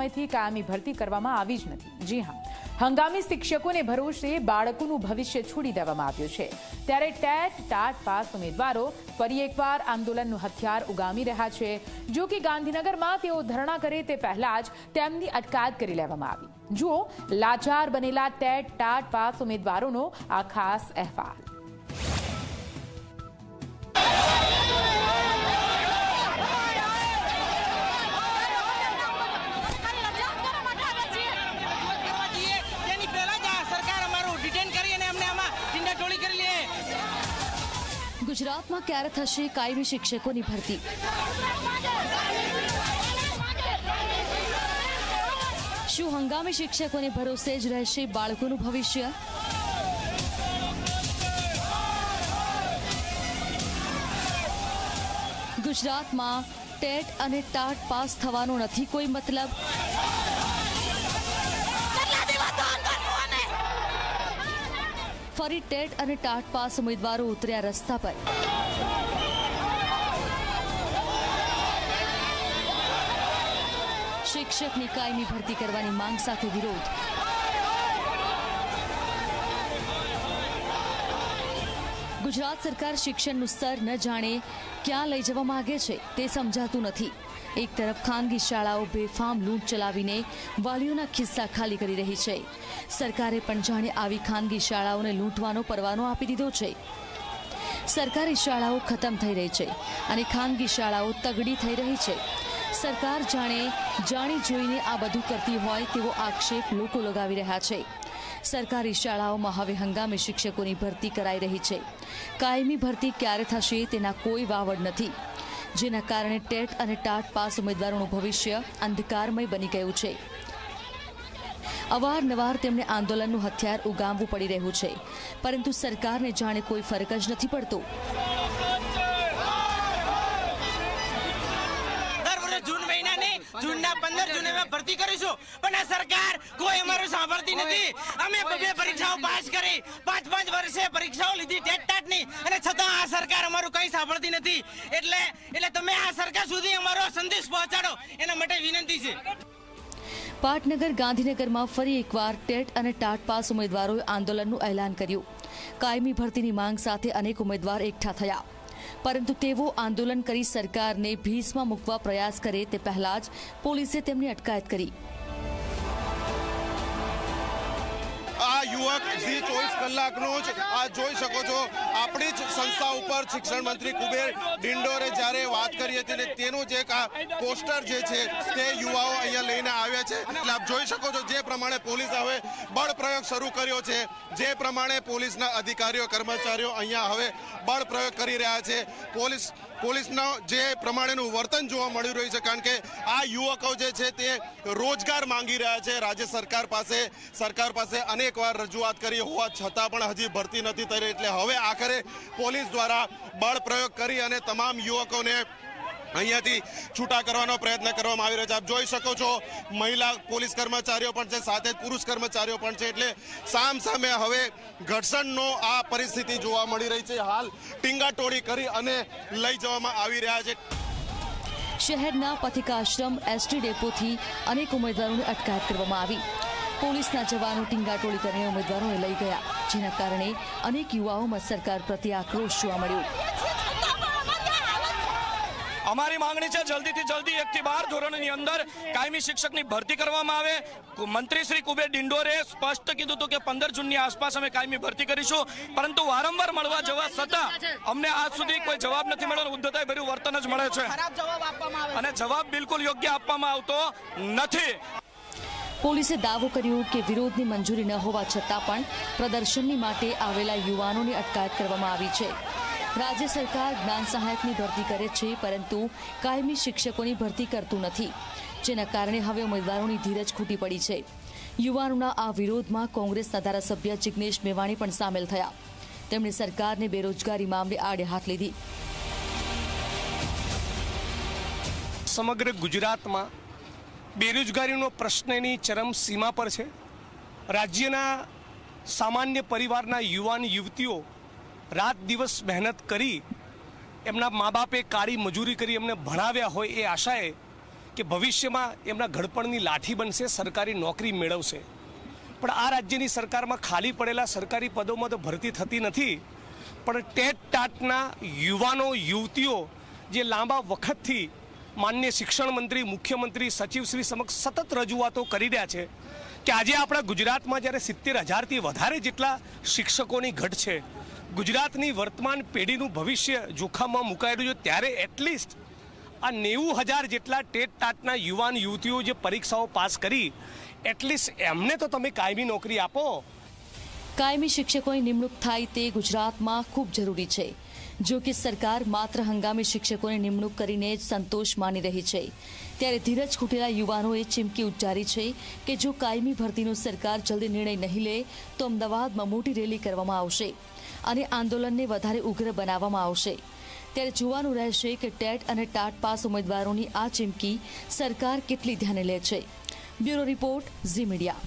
થી કાયમી ભરતી કરવામાં આવી જ નથી। જી હા, હંગામી શિક્ષકોને ભરોસે બાળકોનું ભવિષ્ય છોડી દેવામાં આવ્યું છે। ત્યારે ટેટ ટાટ પાસ ઉમેદવારો ફરી એકવાર આંદોલનનું હથિયાર ઉગામી રહ્યા છે। જો કે ગાંધીનગરમાં તેઓ ધરણા કરે તે પહેલા જ તેમની અટકાયત કરી લેવામાં આવી। જુઓ લાચાર બનેલા ટેટ ટાટ પાસ ઉમેદવારોનો આ ખાસ અહેવાલ। ગુજરાતમાં ક્યારે થશે કાયમી શિક્ષકોની ભરતી? શું હંગામી શિક્ષકોને ભરોસે જ રહેશે બાળકોનું ભવિષ્ય? ગુજરાતમાં ટેટ અને ટાટ પાસ થવાનો નથી કોઈ મતલબ? ફરી ટેટ અને ટાટ પાસ ઉમેદવારો ઉતર્યા રસ્તા પર। શિક્ષકની કાયમી ભરતી કરવાની માંગ સાથે વિરોધ। ગુજરાત સરકાર શિક્ષણનું સ્તર ન જાણે ક્યાં લઈ જવા માંગે છે તે સમજાતું નથી। એક તરફ ખાનગી શાળાઓ બેફામ લૂંટ ચલાવીને વાલીઓના ખિસ્સા ખાલી કરી રહી છે। સરકારે પણ જાણે આવી ખાનગી શાળાઓને લૂંટવાનો પરવાનો આપી દીધો છે। સરકારી શાળાઓ ખતમ થઈ રહી છે અને ખાનગી શાળાઓ તગડી થઈ રહી છે। સરકાર જાણી જોઈને આ બધું કરતી હોય તેવો આક્ષેપ લોકો લગાવી રહ્યા છે। સરકારી શાળાઓમાં હવે હંગામી શિક્ષકોની ભરતી કરાઈ રહી છે। કાયમી ભરતી ક્યારે થશે તેના કોઈ વાવડ નથી, જેના કારણે ટેટ અને ટાટ પાસ ઉમેદવારોનું ભવિષ્ય અંધકારમય બની ગયું છે। અવારનવાર તેમને આંદોલનનું હથિયાર ઉગામવું પડી રહ્યું છે, પરંતુ સરકારને જાણે કોઈ ફરક જ નથી પડતો। જૂનના 15 જૂને ભરતી કરીશું, પણ આ સરકાર કોઈ અમારું સાંભળતી નથી। અમે બે પરીક્ષાઓ પાસ કરી, 5 વર્ષે પરીક્ષાઓ લીધી ટેટ ટાટની, અને છતાં આ સરકાર અમારું કંઈ સાંભળતી નથી। એટલે તમે આ સરકાર સુધી અમારો સંદેશ પહોંચાડો, એના માટે વિનંતી છે। પાટનગર ગાંધીનગરમાં ફરી એકવાર ટેટ અને ટાટ પાસ ઉમેદવારોએ આંદોલનનું એલાન કર્યું। કાયમી ભરતીની માંગ સાથે અનેક ઉમેદવાર એકઠા થયા, પરંતુ તેઓ આંદોલન કરી સરકારને ભીસમાં મૂકવા પ્રયાસ કરે તે પહેલા જ પોલીસે તેમની અટકાયત કરી। આ યુવક ઝી 24 કલાકનો જ આ જોઈ શકો છો, આપણી જ સંસ્થા ઉપર શિક્ષણ મંત્રી કુબેર ડિંડોરે જ્યારે વાત કરી હતી ને તેનું જે પોસ્ટર જે છે તે યુવાઓ અહીંયા લઈને આવ્યા છે। એટલે આપ જોઈ શકો છો જે પ્રમાણે પોલીસ હવે બળ પ્રયોગ શરૂ કર્યો છે, જે પ્રમાણે પોલીસના અધિકારીઓ કર્મચારીઓ અહીંયા હવે બળ પ્રયોગ કરી રહ્યા છે। પોલીસનો જે પ્રમાણેનું વર્તન જોવા મળી રહ્યું છે, કારણ કે આ યુવકો જે છે તે રોજગાર માંગી રહ્યા છે। રાજ્ય સરકાર પાસે અનેકવાર રજૂઆત કરી હોવા છતાં પણ હજી ભરતી નથી થઈ રહી, એટલે હવે આખરે પોલીસ દ્વારા બળ પ્રયોગ કરી અને તમામ યુવકોને અહીંયાથી છૂટા કરવાનો પ્રયત્ન કરવામાં આવી રહ્યો છે। આપ જોઈ શકો છો મહિલા પોલીસ કર્મચારીઓ પણ છે, સાથે જ પુરુષ કર્મચારીઓ પણ છે, એટલે સામે હવે ઘર્ષણનો આ પરિસ્થિતિ જોવા મળી રહી છે। હાલ ટીંગાટોળી કરી અને લઈ જવામાં આવી રહ્યા છે। શહેરના પથિકાશ્રમ એસટી ડેપોથી અનેક ઉમેદવારોની અટકાયત કરવામાં આવી। પોલીસના જવાનો ટીંગાટોળી કરીને ઉમેદવારોને લઈ ગયા, જેના કારણે અનેક યુવાઓમાં સરકાર પ્રત્યે આક્રોશ જોવા મળ્યો। અમારી માંગણી છે જલ્દીથી જલ્દી 1 થી 12 ધોરણની અંદર કાયમી શિક્ષકની ભરતી કરવામાં આવે। મંત્રી શ્રી કુબેર ડિંડોરે સ્પષ્ટ કીધું હતું કે 15 જૂનની આસપાસ અમે કાયમી ભરતી કરીશું, પરંતુ વારંવાર મળવા જવા છતાં અમને આજ સુધી કોઈ જવાબ નથી મળ્યો। ઉદ્ધતાઈ ભર્યું વર્તન જ મળે છે અને જવાબ બિલકુલ યોગ્ય આપવામાં આવતો નથી। પોલીસે દાવો કર્યો કે વિરોધની મંજૂરી ન હોવા છતાં પણ પ્રદર્શનની માટે આવેલા યુવાનોની અટકાયત કરવામાં આવી છે। રાજ્ય સરકાર જ્ઞાન સહાયકની ભરતી કરે છે, પરંતુ કાયમી શિક્ષકોની ભરતી કરતું નથી, જેના કારણે હવે ઉમેદવારોની ધીરજ ખૂટી પડી છે। યુવાનોના આ વિરોધમાં કોંગ્રેસના ધારાસભ્ય જિગ્નેશ મેવાણી પણ સામેલ થયા। તેમણે સરકારને બેરોજગારી મામલે આડે હાથ લીધી। સમગ્ર ગુજરાતમાં બેરોજગારીનો પ્રશ્નની ચરમ સીમા પર છે। રાજ્યના સામાન્ય પરિવારના યુવાન યુવતીઓ રાત દિવસ મહેનત કરી એમના મા બાપે કાળી મજૂરી કરી એમને ભણાવ્યા હોય એ આશાએ કે ભવિષ્યમાં એમના ઘડપણની લાઠી બનશે, સરકારી નોકરી મેળવશે. પણ આ રાજ્યની સરકારમાં ખાલી પડેલા સરકારી પદોમાં તો ભરતી થતી નથી, પણ ટેટ ટાટના યુવાનો યુવતીઓ જે લાંબા વખતથી માનનીય શિક્ષણ મંત્રી, મુખ્યમંત્રી, સચિવશ્રી સમક્ષ સતત રજૂઆતો કરી રહ્યા છે કે આજે આપણા ગુજરાતમાં જ્યારે 70,000થી વધારે જેટલા શિક્ષકોની ઘટ છે, ગુજરાતની વર્તમાન પેઢીનું ભવિષ્ય જોખમમાં મુકાયેલું છે, ત્યારે એટલીસ્ટ આ 90,000 જેટલા ટેટ ટાટના યુવાન યુવતીઓ જે પરીક્ષાઓ પાસ કરી, એટલીસ્ટ એમને તો તમે કાયમી નોકરી આપો. કાયમી શિક્ષકોની નિમણૂક થાય તે ગુજરાતમાં ખૂબ જરૂરી છે. જો કે સરકાર માત્ર હંગામી શિક્ષકોની નિમણૂક કરીને જ સંતોષ માની રહી છે, ત્યારે ધીરજ ખૂટેલા યુવાનોએ ચીમકી ઉચ્ચારી છે કે જો કાયમી ભરતીનો સરકાર જલ્દી નિર્ણય નહીં લે તો અમદાવાદમાં મોટી રેલી કરવામાં આવશે અને આંદોલનને વધારે ઉગ્ર બનાવવામાં આવશે. ત્યારે જોવાનું રહેશે કે ટેટ અને ટાટ પાસ ઉમેદવારોની આ ચીમકી સરકાર કેટલી ધ્યાને લે છે. Bureau report, Zee media.